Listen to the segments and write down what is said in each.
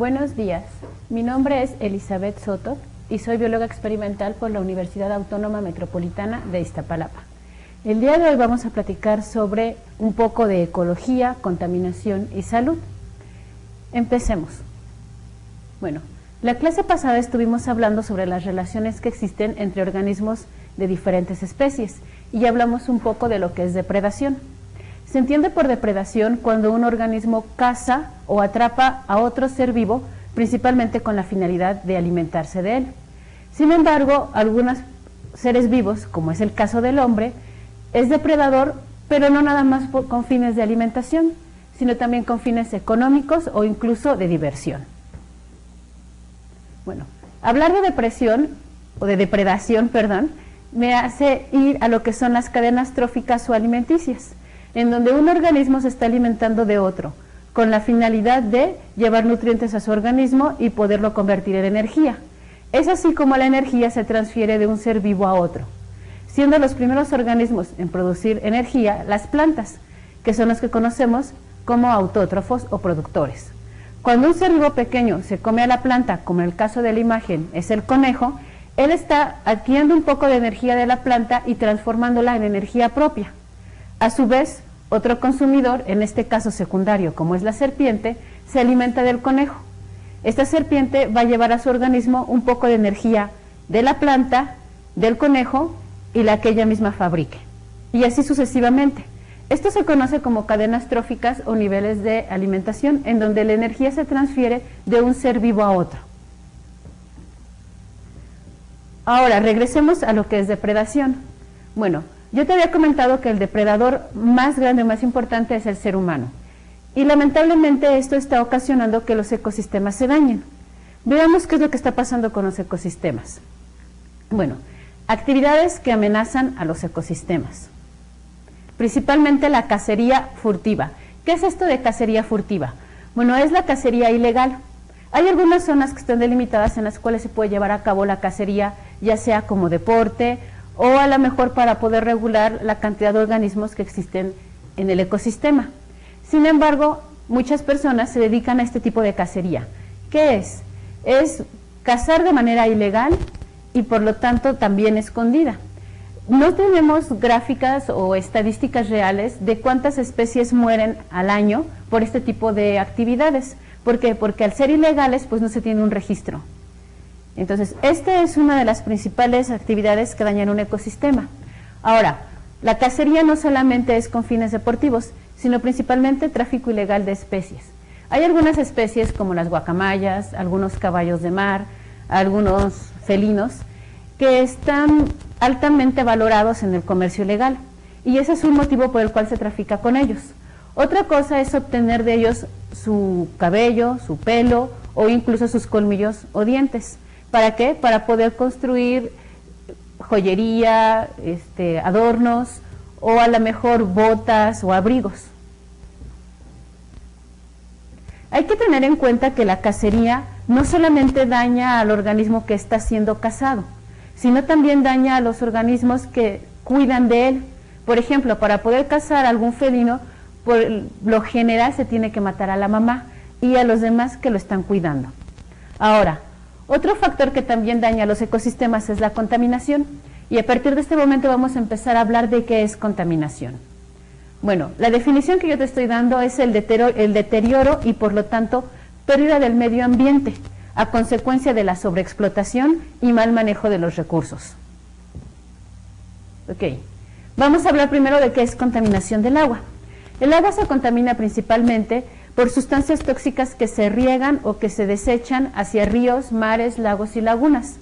Buenos días, mi nombre es Elizabeth Soto y soy bióloga experimental por la Universidad Autónoma Metropolitana de Iztapalapa. El día de hoy vamos a platicar sobre un poco de ecología, contaminación y salud. Empecemos. Bueno, la clase pasada estuvimos hablando sobre las relaciones que existen entre organismos de diferentes especies y hablamos un poco de lo que es depredación. Se entiende por depredación cuando un organismo caza o atrapa a otro ser vivo, principalmente con la finalidad de alimentarse de él. Sin embargo, algunos seres vivos, como es el caso del hombre, es depredador, pero no nada más con fines de alimentación, sino también con fines económicos o incluso de diversión. Bueno, hablar de depredación, me hace ir a lo que son las cadenas tróficas o alimenticias, en donde un organismo se está alimentando de otro, con la finalidad de llevar nutrientes a su organismo y poderlo convertir en energía. Es así como la energía se transfiere de un ser vivo a otro, siendo los primeros organismos en producir energía las plantas, que son los que conocemos como autótrofos o productores. Cuando un ser vivo pequeño se come a la planta, como en el caso de la imagen es el conejo, él está adquiriendo un poco de energía de la planta y transformándola en energía propia. A su vez, otro consumidor, en este caso secundario, como es la serpiente, se alimenta del conejo. Esta serpiente va a llevar a su organismo un poco de energía de la planta, del conejo y la que ella misma fabrique. Y así sucesivamente. Esto se conoce como cadenas tróficas o niveles de alimentación, en donde la energía se transfiere de un ser vivo a otro. Ahora, regresemos a lo que es depredación. Bueno, yo te había comentado que el depredador más grande, más importante es el ser humano. Y lamentablemente esto está ocasionando que los ecosistemas se dañen. Veamos qué es lo que está pasando con los ecosistemas. Bueno, actividades que amenazan a los ecosistemas. Principalmente la cacería furtiva. ¿Qué es esto de cacería furtiva? Bueno, es la cacería ilegal. Hay algunas zonas que están delimitadas en las cuales se puede llevar a cabo la cacería, ya sea como deporte o a lo mejor para poder regular la cantidad de organismos que existen en el ecosistema. Sin embargo, muchas personas se dedican a este tipo de cacería. ¿Qué es? Es cazar de manera ilegal y por lo tanto también escondida. No tenemos gráficas o estadísticas reales de cuántas especies mueren al año por este tipo de actividades. ¿Por qué? Porque al ser ilegales pues no se tiene un registro. Entonces, esta es una de las principales actividades que dañan un ecosistema. Ahora, la cacería no solamente es con fines deportivos, sino principalmente tráfico ilegal de especies. Hay algunas especies como las guacamayas, algunos caballos de mar, algunos felinos, que están altamente valorados en el comercio ilegal, y ese es un motivo por el cual se trafica con ellos. Otra cosa es obtener de ellos su cabello, su pelo o incluso sus colmillos o dientes. ¿Para qué? Para poder construir joyería, adornos o a lo mejor botas o abrigos. Hay que tener en cuenta que la cacería no solamente daña al organismo que está siendo cazado, sino también daña a los organismos que cuidan de él. Por ejemplo, para poder cazar algún felino, por lo general se tiene que matar a la mamá y a los demás que lo están cuidando. Ahora, otro factor que también daña a los ecosistemas es la contaminación, y a partir de este momento vamos a empezar a hablar de qué es contaminación. Bueno, la definición que yo te estoy dando es el deterioro y por lo tanto pérdida del medio ambiente a consecuencia de la sobreexplotación y mal manejo de los recursos. Ok, vamos a hablar primero de qué es contaminación del agua. El agua se contamina principalmente por sustancias tóxicas que se riegan o que se desechan hacia ríos, mares, lagos y lagunas.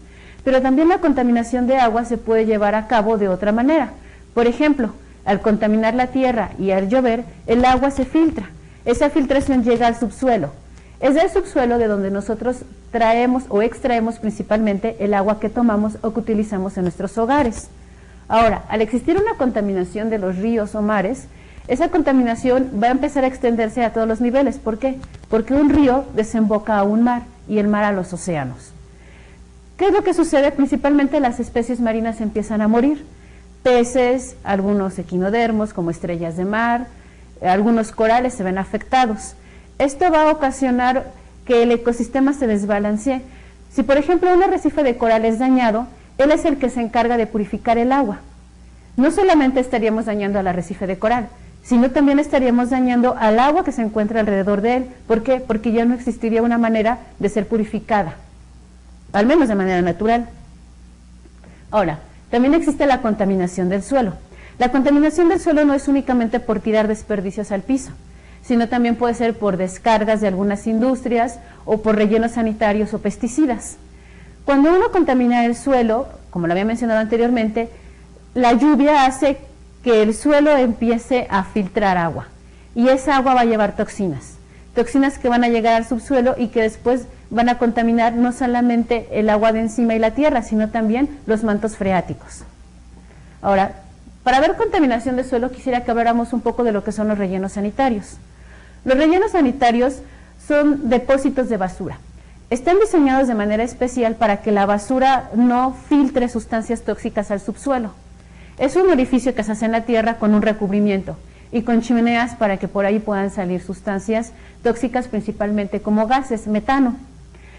Pero también la contaminación de agua se puede llevar a cabo de otra manera. Por ejemplo, al contaminar la tierra y al llover, el agua se filtra. Esa filtración llega al subsuelo. Es del subsuelo de donde nosotros traemos o extraemos principalmente el agua que tomamos o que utilizamos en nuestros hogares. Ahora, al existir una contaminación de los ríos o mares, esa contaminación va a empezar a extenderse a todos los niveles. ¿Por qué? Porque un río desemboca a un mar y el mar a los océanos. ¿Qué es lo que sucede? Principalmente las especies marinas empiezan a morir. Peces, algunos equinodermos como estrellas de mar, algunos corales se ven afectados. Esto va a ocasionar que el ecosistema se desbalancee. Si por ejemplo un arrecife de coral es dañado, él es el que se encarga de purificar el agua. No solamente estaríamos dañando al arrecife de coral, sino también estaríamos dañando al agua que se encuentra alrededor de él. ¿Por qué? Porque ya no existiría una manera de ser purificada, al menos de manera natural. Ahora, también existe la contaminación del suelo. La contaminación del suelo no es únicamente por tirar desperdicios al piso, sino también puede ser por descargas de algunas industrias o por rellenos sanitarios o pesticidas. Cuando uno contamina el suelo, como lo había mencionado anteriormente, la lluvia hace que el suelo empiece a filtrar agua y esa agua va a llevar toxinas que van a llegar al subsuelo y que después van a contaminar no solamente el agua de encima y la tierra, sino también los mantos freáticos. Ahora, para ver contaminación de suelo quisiera que habláramos un poco de lo que son los rellenos sanitarios. Los rellenos sanitarios son depósitos de basura. Están diseñados de manera especial para que la basura no filtre sustancias tóxicas al subsuelo. Es un orificio que se hace en la tierra con un recubrimiento y con chimeneas para que por ahí puedan salir sustancias tóxicas, principalmente como gases, metano.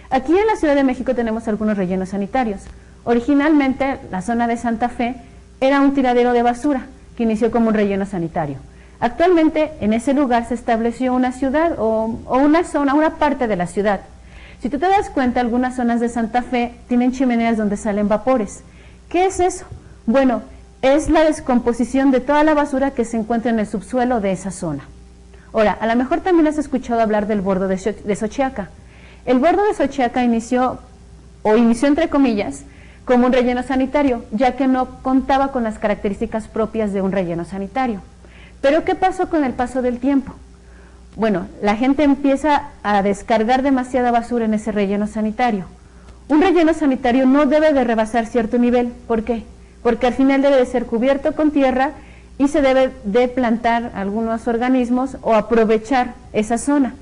Aquí en la Ciudad de México tenemos algunos rellenos sanitarios. Originalmente la zona de Santa Fe era un tiradero de basura que inició como un relleno sanitario. Actualmente en ese lugar se estableció una ciudad o una zona, una parte de la ciudad. Si tú te das cuenta, algunas zonas de Santa Fe tienen chimeneas donde salen vapores. ¿Qué es eso? Bueno, es la descomposición de toda la basura que se encuentra en el subsuelo de esa zona. Ahora, a lo mejor también has escuchado hablar del bordo de Xochiaca. El bordo de Xochiaca inició entre comillas, como un relleno sanitario, ya que no contaba con las características propias de un relleno sanitario. Pero ¿qué pasó con el paso del tiempo? Bueno, la gente empieza a descargar demasiada basura en ese relleno sanitario. Un relleno sanitario no debe de rebasar cierto nivel. ¿Por qué? Porque al final debe de ser cubierto con tierra y se debe de plantar algunos organismos o aprovechar esa zona.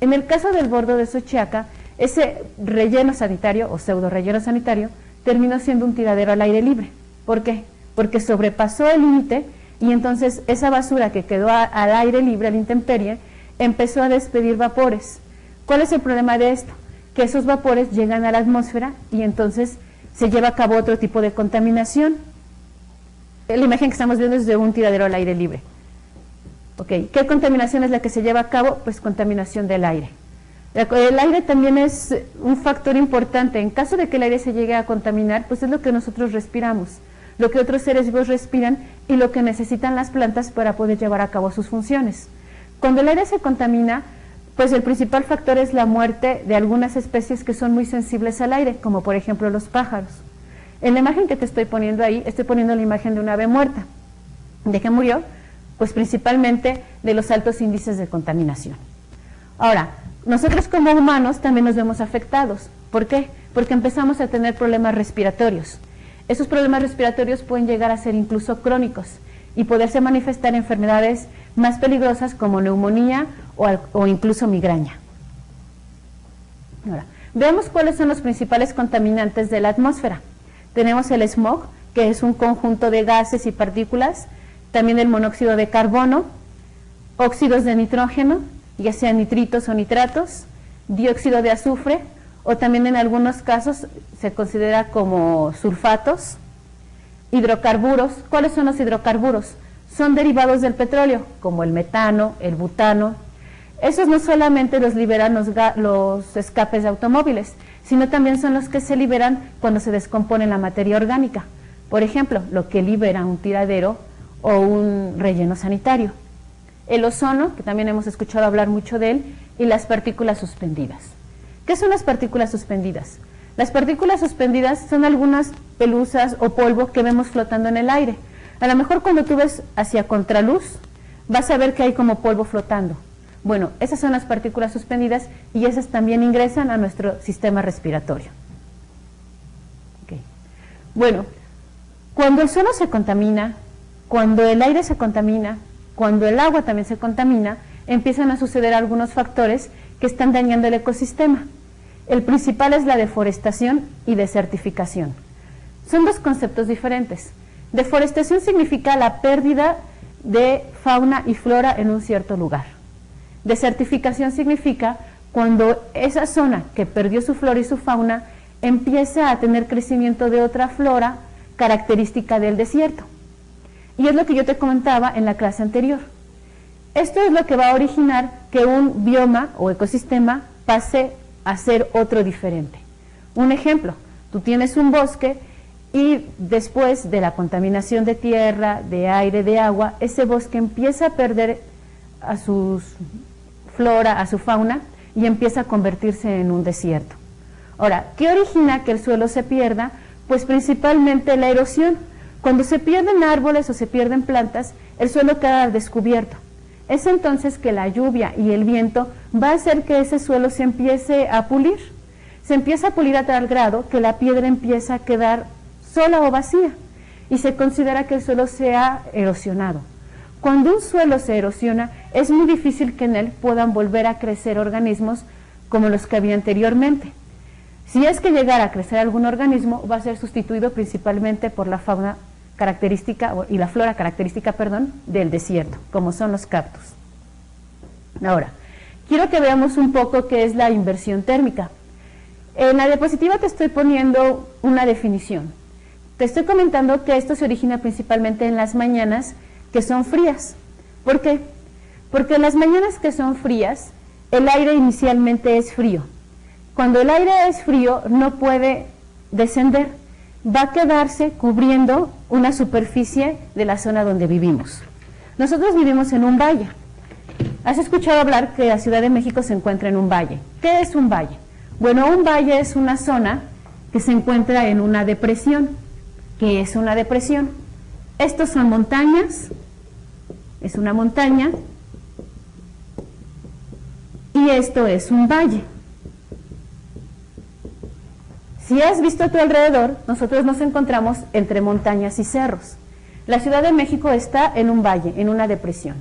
En el caso del bordo de Xochiaca, ese relleno sanitario o pseudo relleno sanitario terminó siendo un tiradero al aire libre. ¿Por qué? Porque sobrepasó el límite y entonces esa basura que quedó al aire libre, a la intemperie, empezó a despedir vapores. ¿Cuál es el problema de esto? Que esos vapores llegan a la atmósfera y entonces se lleva a cabo otro tipo de contaminación. La imagen que estamos viendo es de un tiradero al aire libre. Okay. ¿Qué contaminación es la que se lleva a cabo? Pues contaminación del aire. El aire también es un factor importante. En caso de que el aire se llegue a contaminar, pues es lo que nosotros respiramos, lo que otros seres vivos respiran y lo que necesitan las plantas para poder llevar a cabo sus funciones. Cuando el aire se contamina, pues el principal factor es la muerte de algunas especies que son muy sensibles al aire, como por ejemplo los pájaros. En la imagen que te estoy poniendo ahí, estoy poniendo la imagen de una ave muerta. ¿De qué murió? Pues principalmente de los altos índices de contaminación. Ahora, nosotros como humanos también nos vemos afectados. ¿Por qué? Porque empezamos a tener problemas respiratorios. Esos problemas respiratorios pueden llegar a ser incluso crónicos y poderse manifestar enfermedades más peligrosas como neumonía o incluso migraña. Ahora, veamos cuáles son los principales contaminantes de la atmósfera. Tenemos el smog, que es un conjunto de gases y partículas, también el monóxido de carbono, óxidos de nitrógeno, ya sean nitritos o nitratos, dióxido de azufre, o también en algunos casos se considera como sulfatos, hidrocarburos. ¿Cuáles son los hidrocarburos? Son derivados del petróleo, como el metano, el butano. Esos no solamente los liberan los escapes de automóviles, sino también son los que se liberan cuando se descompone la materia orgánica. Por ejemplo, lo que libera un tiradero o un relleno sanitario. El ozono, que también hemos escuchado hablar mucho de él, y las partículas suspendidas. ¿Qué son las partículas suspendidas? Las partículas suspendidas son algunas pelusas o polvo que vemos flotando en el aire. A lo mejor cuando tú ves hacia contraluz, vas a ver que hay como polvo flotando. Bueno, esas son las partículas suspendidas y esas también ingresan a nuestro sistema respiratorio. Okay. Bueno, cuando el suelo se contamina, cuando el aire se contamina, cuando el agua también se contamina, empiezan a suceder algunos factores que están dañando el ecosistema. El principal es la deforestación y desertificación. Son dos conceptos diferentes. Deforestación significa la pérdida de fauna y flora en un cierto lugar. Desertificación significa cuando esa zona que perdió su flora y su fauna empieza a tener crecimiento de otra flora característica del desierto. Y es lo que yo te comentaba en la clase anterior. Esto es lo que va a originar que un bioma o ecosistema pase a ser otro diferente. Un ejemplo, tú tienes un bosque y después de la contaminación de tierra, de aire, de agua, ese bosque empieza a perder a su flora, a su fauna, y empieza a convertirse en un desierto. Ahora, ¿qué origina que el suelo se pierda? Pues principalmente la erosión. Cuando se pierden árboles o se pierden plantas, el suelo queda descubierto. Es entonces que la lluvia y el viento va a hacer que ese suelo se empiece a pulir. Se empieza a pulir a tal grado que la piedra empieza a quedar sola o vacía y se considera que el suelo se ha erosionado. Cuando un suelo se erosiona, es muy difícil que en él puedan volver a crecer organismos como los que había anteriormente. Si es que llegara a crecer algún organismo, va a ser sustituido principalmente por la fauna característica y la flora característica, del desierto, como son los cactus. Ahora, quiero que veamos un poco qué es la inversión térmica. En la diapositiva te estoy poniendo una definición. Te estoy comentando que esto se origina principalmente en las mañanas que son frías. ¿Por qué? Porque en las mañanas que son frías, el aire inicialmente es frío. Cuando el aire es frío, no puede descender, va a quedarse cubriendo una superficie de la zona donde vivimos. Nosotros vivimos en un valle. ¿Has escuchado hablar que la Ciudad de México se encuentra en un valle? ¿Qué es un valle? Bueno, un valle es una zona que se encuentra en una depresión. ¿Qué es una depresión? Estos son montañas, es una montaña, y esto es un valle. Si has visto a tu alrededor, nosotros nos encontramos entre montañas y cerros. La Ciudad de México está en un valle, en una depresión.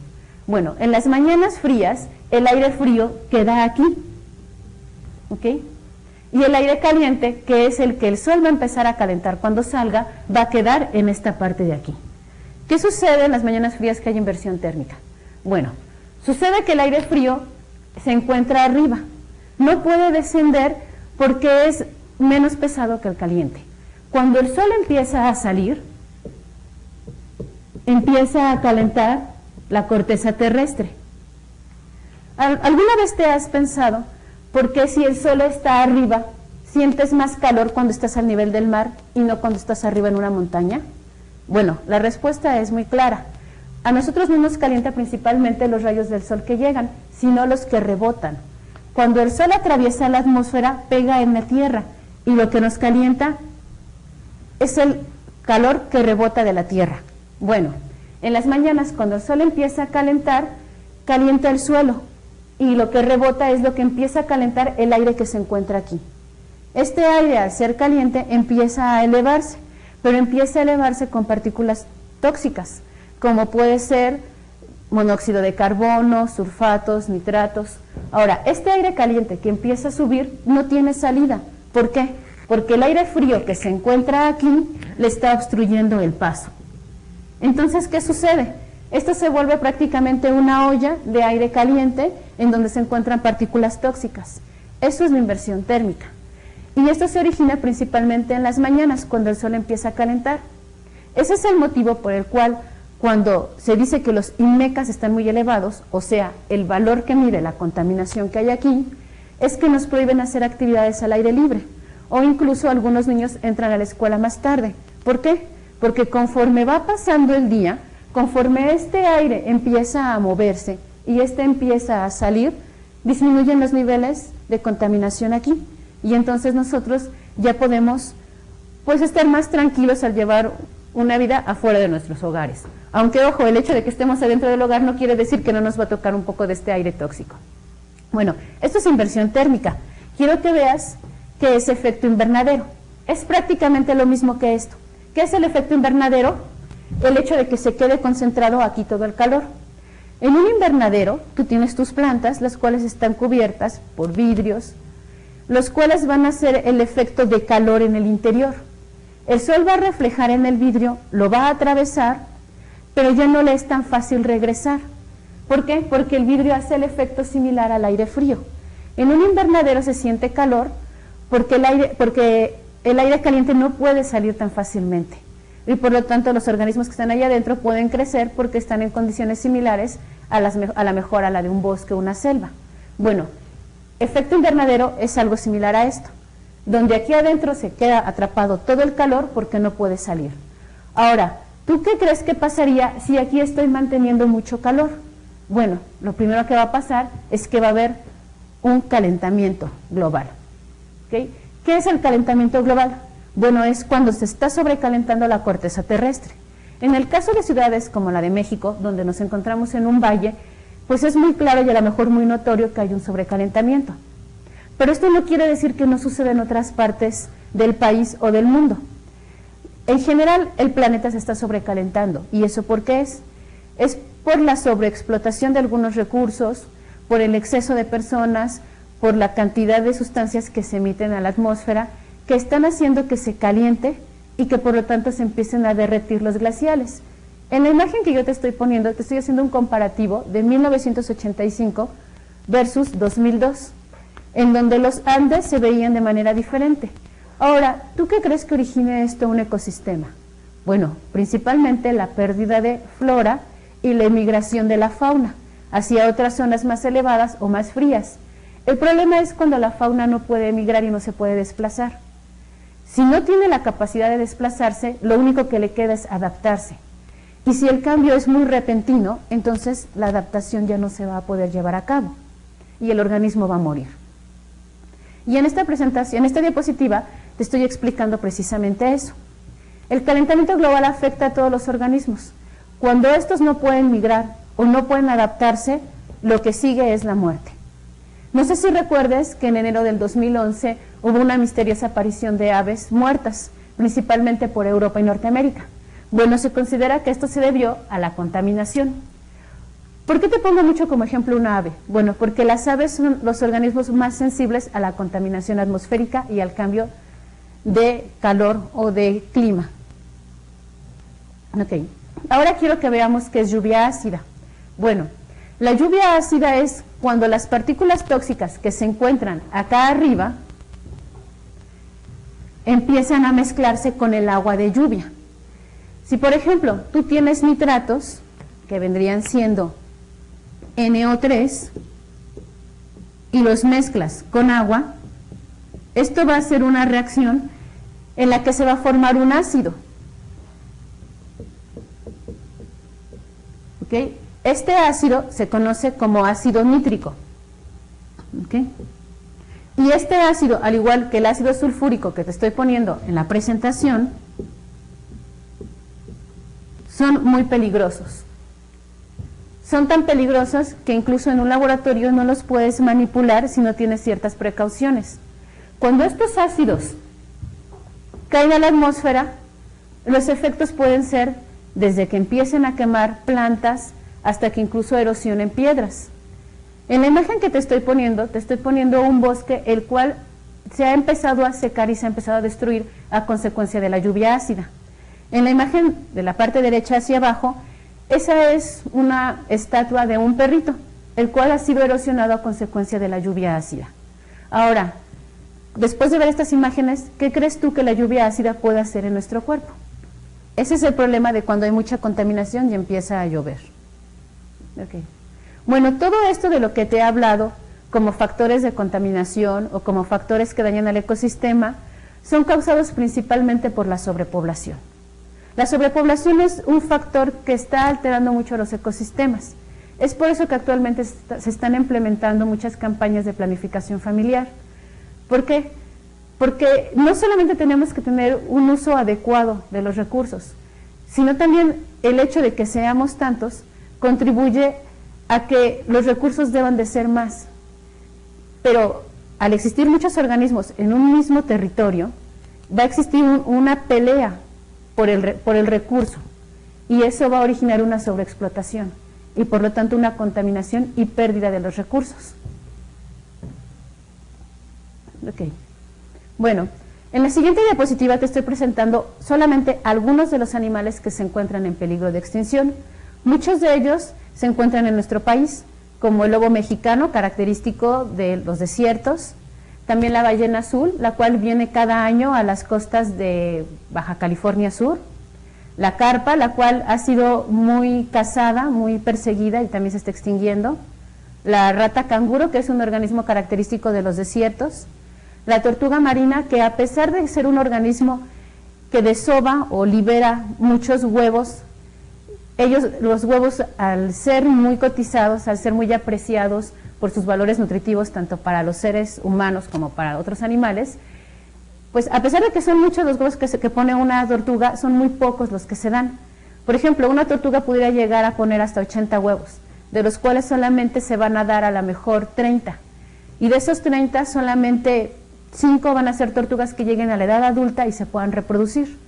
Bueno, en las mañanas frías, el aire frío queda aquí, ¿ok? Y el aire caliente, que es el que el sol va a empezar a calentar cuando salga, va a quedar en esta parte de aquí. ¿Qué sucede en las mañanas frías que hay inversión térmica? Bueno, sucede que el aire frío se encuentra arriba, no puede descender porque es menos pesado que el caliente. Cuando el sol empieza a salir, empieza a calentar la corteza terrestre. ¿Alguna vez te has pensado por qué si el sol está arriba, sientes más calor cuando estás al nivel del mar y no cuando estás arriba en una montaña? Bueno, la respuesta es muy clara. A nosotros no nos calienta principalmente los rayos del sol que llegan, sino los que rebotan. Cuando el sol atraviesa la atmósfera, pega en la tierra, y lo que nos calienta es el calor que rebota de la tierra. Bueno, en las mañanas cuando el sol empieza a calentar, calienta el suelo, y lo que rebota es lo que empieza a calentar el aire que se encuentra aquí. Este aire, al ser caliente, empieza a elevarse, pero empieza a elevarse con partículas tóxicas, como puede ser monóxido de carbono, sulfatos, nitratos. Ahora, este aire caliente que empieza a subir no tiene salida. ¿Por qué? Porque el aire frío que se encuentra aquí le está obstruyendo el paso. Entonces, ¿qué sucede? Esto se vuelve prácticamente una olla de aire caliente en donde se encuentran partículas tóxicas. Eso es la inversión térmica. Y esto se origina principalmente en las mañanas, cuando el sol empieza a calentar. Ese es el motivo por el cual cuando se dice que los INMECAS están muy elevados, o sea, el valor que mide la contaminación que hay aquí, es que nos prohíben hacer actividades al aire libre, o incluso algunos niños entran a la escuela más tarde. ¿Por qué? Porque conforme va pasando el día, conforme este aire empieza a moverse y este empieza a salir, disminuyen los niveles de contaminación aquí. Y entonces nosotros ya podemos estar más tranquilos al llevar una vida afuera de nuestros hogares. Aunque, ojo, el hecho de que estemos adentro del hogar no quiere decir que no nos va a tocar un poco de este aire tóxico. Bueno, esto es inversión térmica. Quiero que veas qué es efecto invernadero. Es prácticamente lo mismo que esto. ¿Qué es el efecto invernadero? El hecho de que se quede concentrado aquí todo el calor. En un invernadero, tú tienes tus plantas, las cuales están cubiertas por vidrios, los cuales van a hacer el efecto de calor en el interior. El sol va a reflejar en el vidrio, lo va a atravesar, pero ya no le es tan fácil regresar. ¿Por qué? Porque el vidrio hace el efecto similar al aire frío. En un invernadero se siente calor porque el aire caliente no puede salir tan fácilmente y por lo tanto los organismos que están allá adentro pueden crecer porque están en condiciones similares a la mejor a la de un bosque o una selva. Bueno, efecto invernadero es algo similar a esto, donde aquí adentro se queda atrapado todo el calor porque no puede salir. Ahora, ¿tú qué crees que pasaría si aquí estoy manteniendo mucho calor? Bueno, lo primero que va a pasar es que va a haber un calentamiento global. ¿Okay? ¿Qué es el calentamiento global? Bueno, es cuando se está sobrecalentando la corteza terrestre. En el caso de ciudades como la de México, donde nos encontramos en un valle, pues es muy claro y a lo mejor muy notorio que hay un sobrecalentamiento. Pero esto no quiere decir que no suceda en otras partes del país o del mundo. En general, el planeta se está sobrecalentando. ¿Y eso por qué es? Es por la sobreexplotación de algunos recursos, por el exceso de personas, por la cantidad de sustancias que se emiten a la atmósfera, que están haciendo que se caliente y que por lo tanto se empiecen a derretir los glaciales. En la imagen que yo te estoy poniendo, te estoy haciendo un comparativo de 1985 versus 2002, en donde los Andes se veían de manera diferente. Ahora, ¿tú qué crees que origine esto un ecosistema? Bueno, principalmente la pérdida de flora y la emigración de la fauna hacia otras zonas más elevadas o más frías. El problema es cuando la fauna no puede emigrar y no se puede desplazar. Si no tiene la capacidad de desplazarse, lo único que le queda es adaptarse. Y si el cambio es muy repentino, entonces la adaptación ya no se va a poder llevar a cabo y el organismo va a morir. Y en esta presentación, en esta diapositiva, te estoy explicando precisamente eso. El calentamiento global afecta a todos los organismos. Cuando estos no pueden migrar o no pueden adaptarse, lo que sigue es la muerte. No sé si recuerdes que en enero del 2011 hubo una misteriosa aparición de aves muertas, principalmente por Europa y Norteamérica. Bueno, se considera que esto se debió a la contaminación. ¿Por qué te pongo mucho como ejemplo una ave? Bueno, porque las aves son los organismos más sensibles a la contaminación atmosférica y al cambio de calor o de clima. Ok, ahora quiero que veamos qué es lluvia ácida. Bueno, la lluvia ácida es cuando las partículas tóxicas que se encuentran acá arriba empiezan a mezclarse con el agua de lluvia. Si por ejemplo tú tienes nitratos, que vendrían siendo NO3, y los mezclas con agua, esto va a ser una reacción en la que se va a formar un ácido. ¿Okay? Este ácido se conoce como ácido nítrico. ¿Okay? Y este ácido, al igual que el ácido sulfúrico que te estoy poniendo en la presentación, son muy peligrosos. Son tan peligrosos que incluso en un laboratorio no los puedes manipular si no tienes ciertas precauciones. Cuando estos ácidos caen a la atmósfera, los efectos pueden ser desde que empiecen a quemar plantas hasta que incluso erosionen piedras. En la imagen que te estoy poniendo un bosque el cual se ha empezado a secar y se ha empezado a destruir a consecuencia de la lluvia ácida. En la imagen de la parte derecha hacia abajo, esa es una estatua de un perrito, el cual ha sido erosionado a consecuencia de la lluvia ácida. Ahora, después de ver estas imágenes, ¿qué crees tú que la lluvia ácida puede hacer en nuestro cuerpo? Ese es el problema de cuando hay mucha contaminación y empieza a llover. Okay. Bueno, todo esto de lo que te he hablado como factores de contaminación o como factores que dañan al ecosistema son causados principalmente por la sobrepoblación. La sobrepoblación es un factor que está alterando mucho los ecosistemas. Es por eso que actualmente se están implementando muchas campañas de planificación familiar. ¿Por qué? Porque no solamente tenemos que tener un uso adecuado de los recursos, sino también el hecho de que seamos tantos contribuye a que los recursos deban de ser más. Pero al existir muchos organismos en un mismo territorio, va a existir una pelea por el recurso, y eso va a originar una sobreexplotación y por lo tanto una contaminación y pérdida de los recursos. Okay. Bueno, en la siguiente diapositiva te estoy presentando solamente algunos de los animales que se encuentran en peligro de extinción. Muchos de ellos se encuentran en nuestro país, como el lobo mexicano, característico de los desiertos, también la ballena azul, la cual viene cada año a las costas de Baja California Sur, la carpa, la cual ha sido muy cazada, muy perseguida y también se está extinguiendo, la rata canguro, que es un organismo característico de los desiertos, la tortuga marina, que a pesar de ser un organismo que desova o libera muchos huevos, los huevos, al ser muy cotizados, al ser muy apreciados por sus valores nutritivos tanto para los seres humanos como para otros animales, pues a pesar de que son muchos los huevos que pone una tortuga, son muy pocos los que se dan. Por ejemplo, una tortuga pudiera llegar a poner hasta 80 huevos, de los cuales solamente se van a dar a lo mejor 30. Y de esos 30, solamente 5 van a ser tortugas que lleguen a la edad adulta y se puedan reproducir.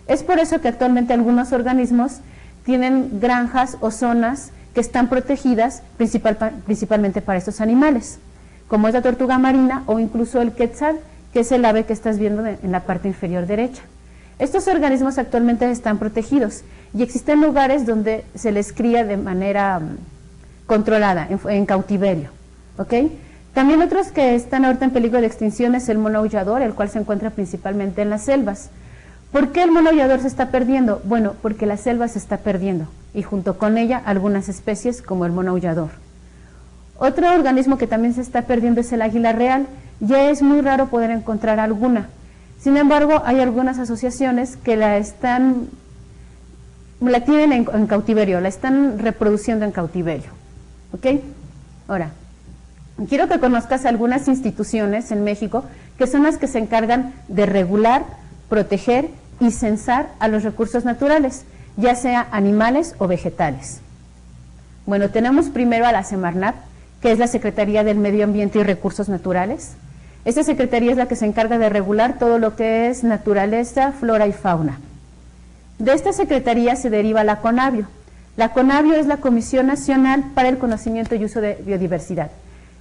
Es por eso que actualmente algunos organismos tienen granjas o zonas que están protegidas principalmente para estos animales, como es la tortuga marina o incluso el quetzal, que es el ave que estás viendo en la parte inferior derecha. Estos organismos actualmente están protegidos y existen lugares donde se les cría de manera controlada, en cautiverio. ¿Ok? También otros que están ahorita en peligro de extinción es el mono aullador, el cual se encuentra principalmente en las selvas. ¿Por qué el mono aullador se está perdiendo? Bueno, porque la selva se está perdiendo y junto con ella algunas especies como el mono aullador. Otro organismo que también se está perdiendo es el águila real. Ya es muy raro poder encontrar alguna. Sin embargo, hay algunas asociaciones que la tienen en cautiverio, la están reproduciendo en cautiverio. ¿Ok? Ahora, quiero que conozcas algunas instituciones en México que son las que se encargan de regular, proteger y censar a los recursos naturales, ya sea animales o vegetales. Bueno, tenemos primero a la Semarnat, que es la Secretaría del Medio Ambiente y Recursos Naturales. Esta secretaría es la que se encarga de regular todo lo que es naturaleza, flora y fauna. De esta secretaría se deriva la CONABIO. La CONABIO es la Comisión Nacional para el Conocimiento y Uso de Biodiversidad.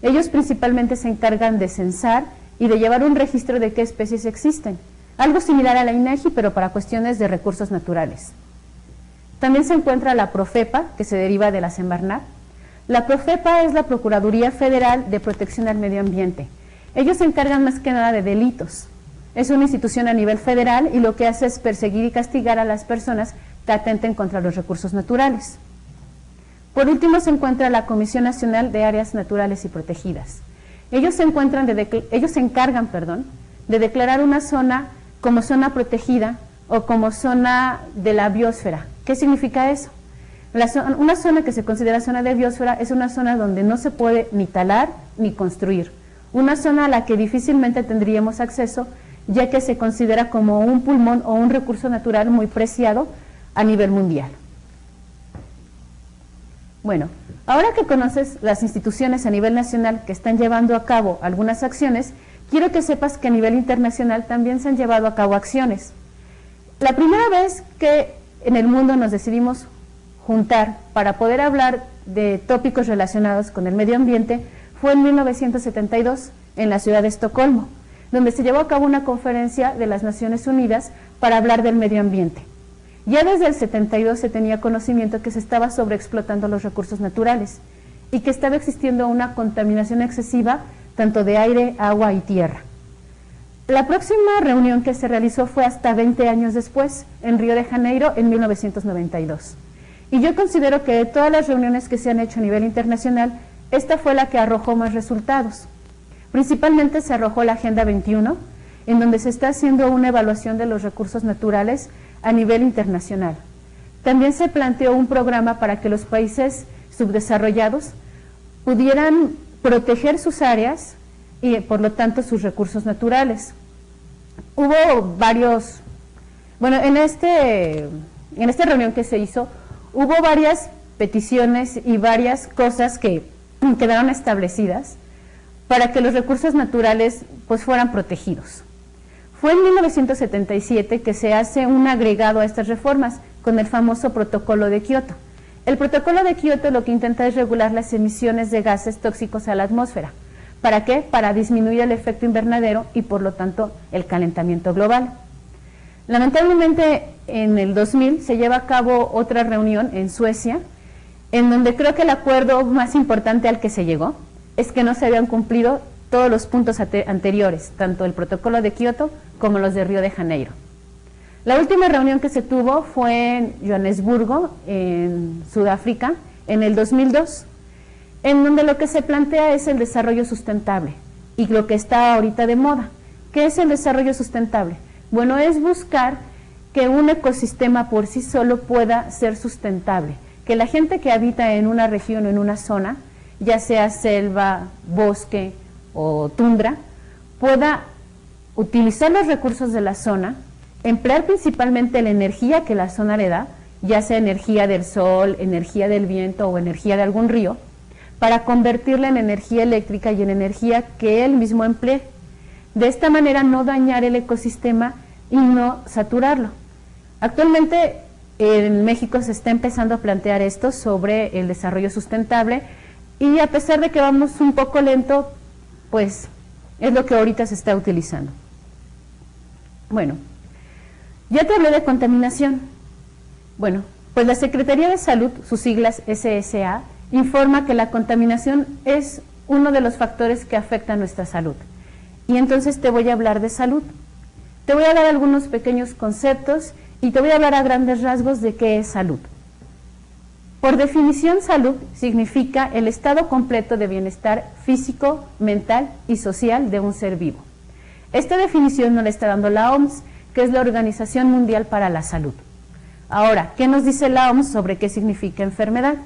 Ellos principalmente se encargan de censar y de llevar un registro de qué especies existen. Algo similar a la INEGI, pero para cuestiones de recursos naturales. También se encuentra la Profepa, que se deriva de la Semarnat. La Profepa es la Procuraduría Federal de Protección al Medio Ambiente. Ellos se encargan más que nada de delitos. Es una institución a nivel federal y lo que hace es perseguir y castigar a las personas que atenten contra los recursos naturales. Por último se encuentra la Comisión Nacional de Áreas Naturales y Protegidas. Ellos se encargan de declarar una zona como zona protegida o como zona de la biosfera. ¿Qué significa eso? Una zona que se considera zona de biosfera es una zona donde no se puede ni talar ni construir. Una zona a la que difícilmente tendríamos acceso, ya que se considera como un pulmón o un recurso natural muy preciado a nivel mundial. Bueno, ahora que conoces las instituciones a nivel nacional que están llevando a cabo algunas acciones, quiero que sepas que a nivel internacional también se han llevado a cabo acciones. La primera vez que en el mundo nos decidimos juntar para poder hablar de tópicos relacionados con el medio ambiente fue en 1972 en la ciudad de Estocolmo, donde se llevó a cabo una conferencia de las Naciones Unidas para hablar del medio ambiente. Ya desde el 72 se tenía conocimiento que se estaba sobreexplotando los recursos naturales y que estaba existiendo una contaminación excesiva tanto de aire, agua y tierra. La próxima reunión que se realizó fue hasta 20 años después, en Río de Janeiro, en 1992. Y yo considero que de todas las reuniones que se han hecho a nivel internacional, esta fue la que arrojó más resultados. Principalmente se arrojó la Agenda 21, en donde se está haciendo una evaluación de los recursos naturales a nivel internacional. También se planteó un programa para que los países subdesarrollados pudieran proteger sus áreas y por lo tanto sus recursos naturales. Hubo varios, bueno, en esta reunión que se hizo, hubo varias peticiones y varias cosas que quedaron establecidas para que los recursos naturales pues fueran protegidos. Fue en 1977 que se hace un agregado a estas reformas con el famoso Protocolo de Kioto. El Protocolo de Kioto lo que intenta es regular las emisiones de gases tóxicos a la atmósfera. ¿Para qué? Para disminuir el efecto invernadero y por lo tanto el calentamiento global. Lamentablemente en el 2000 se lleva a cabo otra reunión en Suecia en donde creo que el acuerdo más importante al que se llegó es que no se habían cumplido todos los puntos anteriores, tanto el protocolo de Kioto como los de Río de Janeiro. La última reunión que se tuvo fue en Johannesburgo, en Sudáfrica, en el 2002, en donde lo que se plantea es el desarrollo sustentable y lo que está ahorita de moda. ¿Qué es el desarrollo sustentable? Bueno, es buscar que un ecosistema por sí solo pueda ser sustentable, que la gente que habita en una región o en una zona, ya sea selva, bosque o tundra, pueda utilizar los recursos de la zona, emplear principalmente la energía que la zona le da, ya sea energía del sol, energía del viento o energía de algún río, para convertirla en energía eléctrica y en energía que él mismo emplee. De esta manera no dañar el ecosistema y no saturarlo. Actualmente en México se está empezando a plantear esto sobre el desarrollo sustentable y a pesar de que vamos un poco lento, pues es lo que ahorita se está utilizando. Bueno, ya te hablé de contaminación. Bueno, pues la Secretaría de Salud, sus siglas SSA, informa que la contaminación es uno de los factores que afecta nuestra salud. Y entonces te voy a hablar de salud. Te voy a dar algunos pequeños conceptos y te voy a hablar a grandes rasgos de qué es salud. Por definición, salud significa el estado completo de bienestar físico, mental y social de un ser vivo. Esta definición nos la está dando la OMS, que es la Organización Mundial para la Salud. Ahora, ¿qué nos dice la OMS sobre qué significa enfermedad?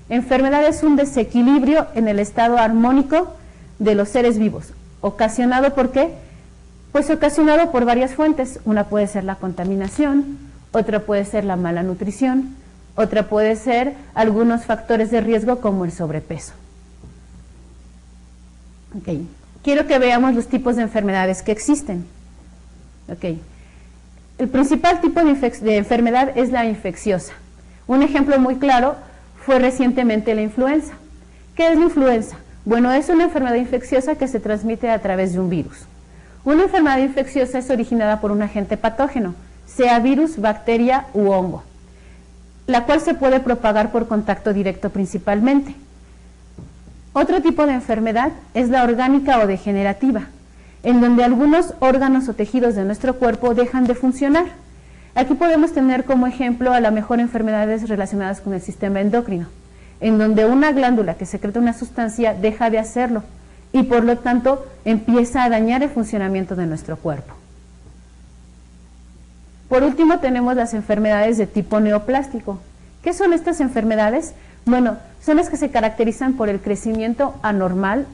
Enfermedad es un desequilibrio en el estado armónico de los seres vivos. ¿Ocasionado por qué? Pues ocasionado por varias fuentes. Una puede ser la contaminación, otra puede ser la mala nutrición, otra puede ser algunos factores de riesgo como el sobrepeso. Okay. Quiero que veamos los tipos de enfermedades que existen. Okay. El principal tipo de enfermedad es la infecciosa. Un ejemplo muy claro fue recientemente la influenza. ¿Qué es la influenza? Bueno, es una enfermedad infecciosa que se transmite a través de un virus. Una enfermedad infecciosa es originada por un agente patógeno, sea virus, bacteria u hongo, la cual se puede propagar por contacto directo principalmente. Otro tipo de enfermedad es la orgánica o degenerativa, en donde algunos órganos o tejidos de nuestro cuerpo dejan de funcionar. Aquí podemos tener como ejemplo a lo mejor enfermedades relacionadas con el sistema endocrino, en donde una glándula que secreta una sustancia deja de hacerlo y por lo tanto empieza a dañar el funcionamiento de nuestro cuerpo. Por último tenemos las enfermedades de tipo neoplástico. ¿Qué son estas enfermedades? Bueno, son las que se caracterizan por el crecimiento anormal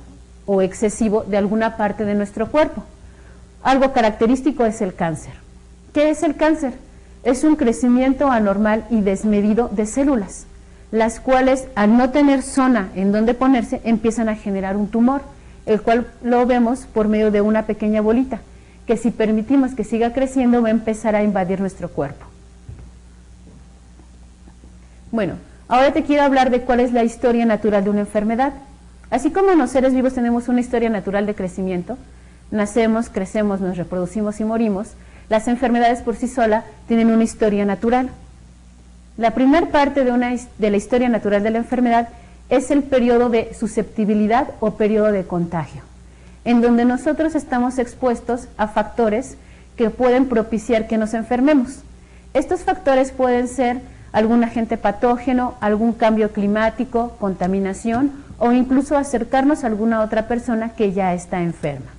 o excesivo de alguna parte de nuestro cuerpo. Algo característico es el cáncer. ¿Qué es el cáncer? Es un crecimiento anormal y desmedido de células, las cuales al no tener zona en donde ponerse empiezan a generar un tumor, el cual lo vemos por medio de una pequeña bolita, que si permitimos que siga creciendo va a empezar a invadir nuestro cuerpo. Bueno, ahora te quiero hablar de cuál es la historia natural de una enfermedad. Así como los seres vivos tenemos una historia natural de crecimiento, nacemos, crecemos, nos reproducimos y morimos, las enfermedades por sí solas tienen una historia natural. La primera parte de la historia natural de la enfermedad es el periodo de susceptibilidad o periodo de contagio, en donde nosotros estamos expuestos a factores que pueden propiciar que nos enfermemos. Estos factores pueden ser algún agente patógeno, algún cambio climático, contaminación o incluso acercarnos a alguna otra persona que ya está enferma.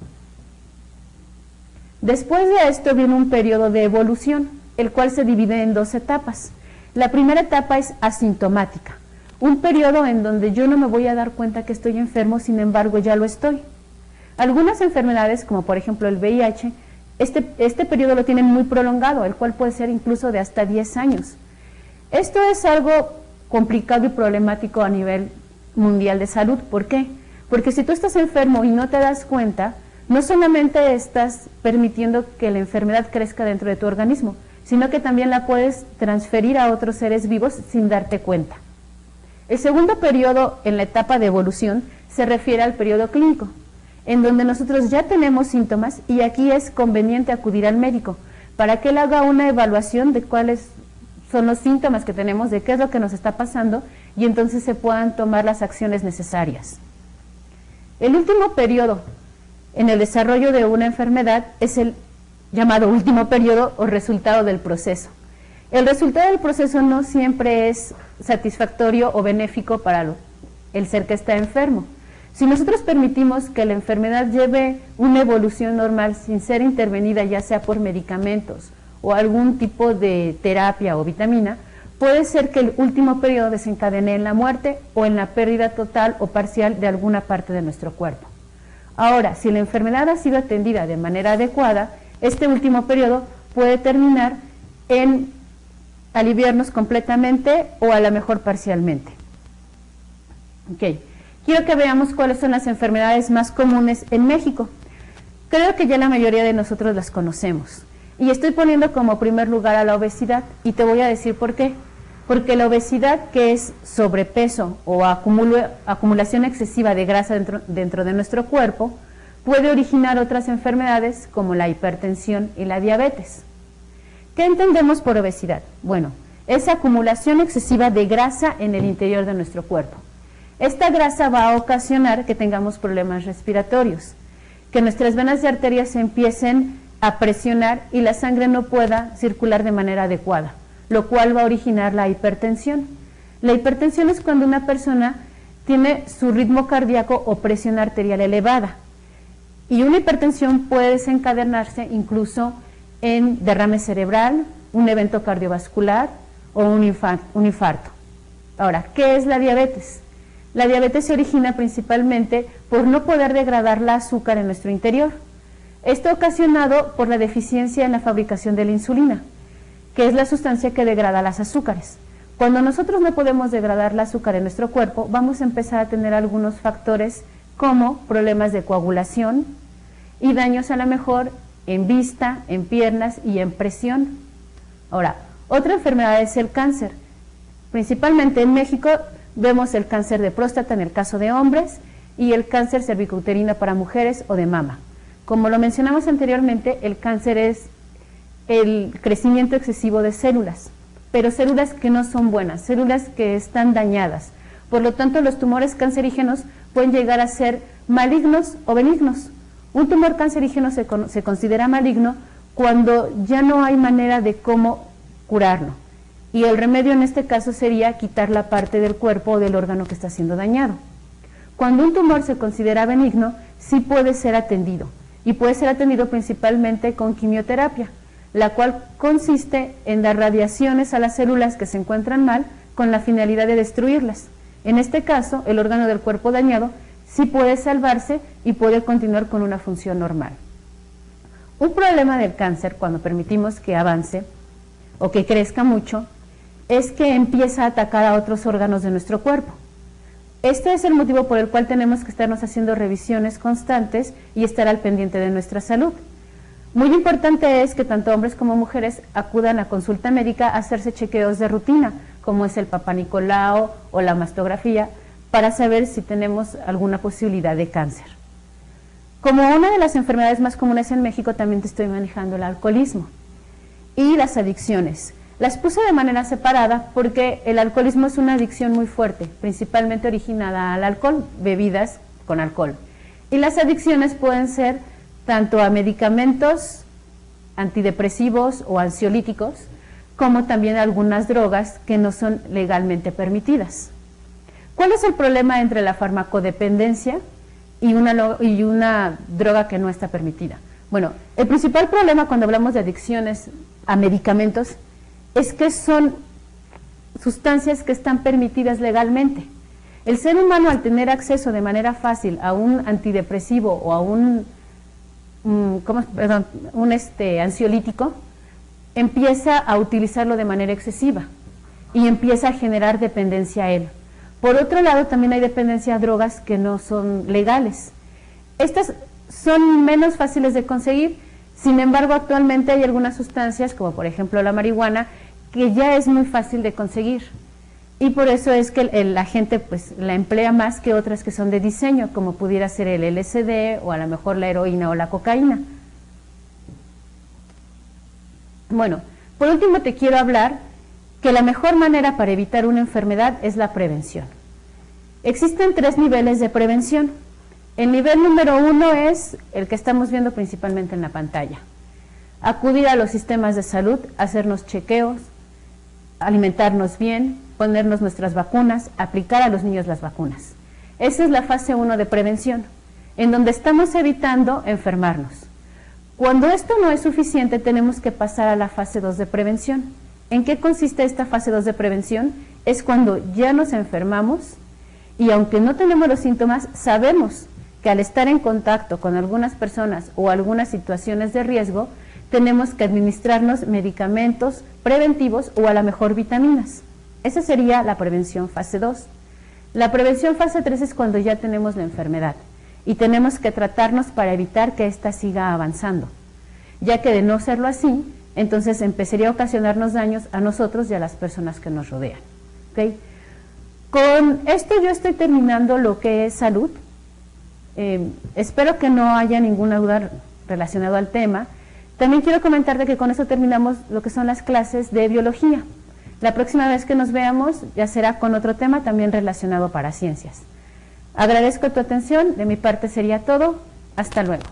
Después de esto viene un periodo de evolución, el cual se divide en dos etapas. La primera etapa es asintomática, un periodo en donde yo no me voy a dar cuenta que estoy enfermo, sin embargo ya lo estoy. Algunas enfermedades, como por ejemplo el VIH, este periodo lo tienen muy prolongado, el cual puede ser incluso de hasta 10 años. Esto es algo complicado y problemático a nivel mundial de salud. ¿Por qué? Porque si tú estás enfermo y no te das cuenta, no solamente estás permitiendo que la enfermedad crezca dentro de tu organismo, sino que también la puedes transferir a otros seres vivos sin darte cuenta. El segundo periodo en la etapa de evolución se refiere al periodo clínico, en donde nosotros ya tenemos síntomas y aquí es conveniente acudir al médico para que él haga una evaluación de cuáles son los síntomas que tenemos, de qué es lo que nos está pasando y entonces se puedan tomar las acciones necesarias. El último periodo en el desarrollo de una enfermedad es el llamado último periodo o resultado del proceso. El resultado del proceso no siempre es satisfactorio o benéfico para el ser que está enfermo. Si nosotros permitimos que la enfermedad lleve una evolución normal sin ser intervenida, ya sea por medicamentos o algún tipo de terapia o vitamina, puede ser que el último periodo desencadene en la muerte o en la pérdida total o parcial de alguna parte de nuestro cuerpo. Ahora, si la enfermedad ha sido atendida de manera adecuada, este último periodo puede terminar en aliviarnos completamente o a lo mejor parcialmente. Okay. Quiero que veamos cuáles son las enfermedades más comunes en México. Creo que ya la mayoría de nosotros las conocemos. Y estoy poniendo como primer lugar a la obesidad, y te voy a decir por qué. Porque la obesidad, que es sobrepeso o acumulación excesiva de grasa dentro de nuestro cuerpo, puede originar otras enfermedades como la hipertensión y la diabetes. ¿Qué entendemos por obesidad? Bueno, es acumulación excesiva de grasa en el interior de nuestro cuerpo. Esta grasa va a ocasionar que tengamos problemas respiratorios, que nuestras venas y arterias se empiecen a presionar y la sangre no pueda circular de manera adecuada, lo cual va a originar la hipertensión. La hipertensión es cuando una persona tiene su ritmo cardíaco o presión arterial elevada, y una hipertensión puede desencadenarse incluso en derrame cerebral, un evento cardiovascular o un infarto. Ahora, ¿qué es la diabetes? La diabetes se origina principalmente por no poder degradar la azúcar en nuestro interior. Esto ocasionado por la deficiencia en la fabricación de la insulina, que es la sustancia que degrada las azúcares. Cuando nosotros no podemos degradar el azúcar en nuestro cuerpo, vamos a empezar a tener algunos factores como problemas de coagulación y daños a lo mejor en vista, en piernas y en presión. Ahora, otra enfermedad es el cáncer. Principalmente en México vemos el cáncer de próstata en el caso de hombres y el cáncer cervicouterino para mujeres o de mama. Como lo mencionamos anteriormente, el cáncer es el crecimiento excesivo de células, pero células que no son buenas, células que están dañadas. Por lo tanto, los tumores cancerígenos pueden llegar a ser malignos o benignos. Un tumor cancerígeno se considera maligno cuando ya no hay manera de cómo curarlo. Y el remedio en este caso sería quitar la parte del cuerpo o del órgano que está siendo dañado. Cuando un tumor se considera benigno, sí puede ser atendido, y puede ser atendido principalmente con quimioterapia, la cual consiste en dar radiaciones a las células que se encuentran mal con la finalidad de destruirlas. En este caso, el órgano del cuerpo dañado sí puede salvarse y puede continuar con una función normal. Un problema del cáncer, cuando permitimos que avance o que crezca mucho, es que empieza a atacar a otros órganos de nuestro cuerpo. Este es el motivo por el cual tenemos que estarnos haciendo revisiones constantes y estar al pendiente de nuestra salud. Muy importante es que tanto hombres como mujeres acudan a consulta médica a hacerse chequeos de rutina, como es el Papá Nicolau o la mastografía, para saber si tenemos alguna posibilidad de cáncer. Como una de las enfermedades más comunes en México, también te estoy manejando el alcoholismo y las adicciones. Las puse de manera separada porque el alcoholismo es una adicción muy fuerte, principalmente originada al alcohol, bebidas con alcohol. Y las adicciones pueden ser tanto a medicamentos antidepresivos o ansiolíticos, como también a algunas drogas que no son legalmente permitidas. ¿Cuál es el problema entre la farmacodependencia y una droga que no está permitida? Bueno, el principal problema cuando hablamos de adicciones a medicamentos es que son sustancias que están permitidas legalmente. El ser humano, al tener acceso de manera fácil a un antidepresivo o a un ansiolítico, empieza a utilizarlo de manera excesiva y empieza a generar dependencia a él. Por otro lado, también hay dependencia a drogas que no son legales. Estas son menos fáciles de conseguir. Sin embargo, actualmente hay algunas sustancias, como por ejemplo la marihuana, que ya es muy fácil de conseguir. Y por eso es que la gente pues la emplea más que otras que son de diseño, como pudiera ser el LSD o a lo mejor la heroína o la cocaína. Bueno, por último te quiero hablar que la mejor manera para evitar una enfermedad es la prevención. Existen 3 niveles de prevención. El nivel número 1 es el que estamos viendo principalmente en la pantalla. Acudir a los sistemas de salud, hacernos chequeos, alimentarnos bien, ponernos nuestras vacunas, aplicar a los niños las vacunas. Esa es la fase 1 de prevención, en donde estamos evitando enfermarnos. Cuando esto no es suficiente, tenemos que pasar a la fase 2 de prevención. ¿En qué consiste esta fase 2 de prevención? Es cuando ya nos enfermamos y aunque no tenemos los síntomas, sabemos que al estar en contacto con algunas personas o algunas situaciones de riesgo, tenemos que administrarnos medicamentos preventivos o a lo mejor vitaminas. Esa sería la prevención fase 2. La prevención fase 3 es cuando ya tenemos la enfermedad y tenemos que tratarnos para evitar que ésta siga avanzando, ya que de no serlo así, entonces empezaría a ocasionarnos daños a nosotros y a las personas que nos rodean. ¿Okay? Con esto yo estoy terminando lo que es salud. Espero que no haya ninguna duda relacionada al tema. También quiero comentarte que con eso terminamos lo que son las clases de biología. La próxima vez que nos veamos ya será con otro tema también relacionado para ciencias. Agradezco tu atención, de mi parte sería todo. Hasta luego.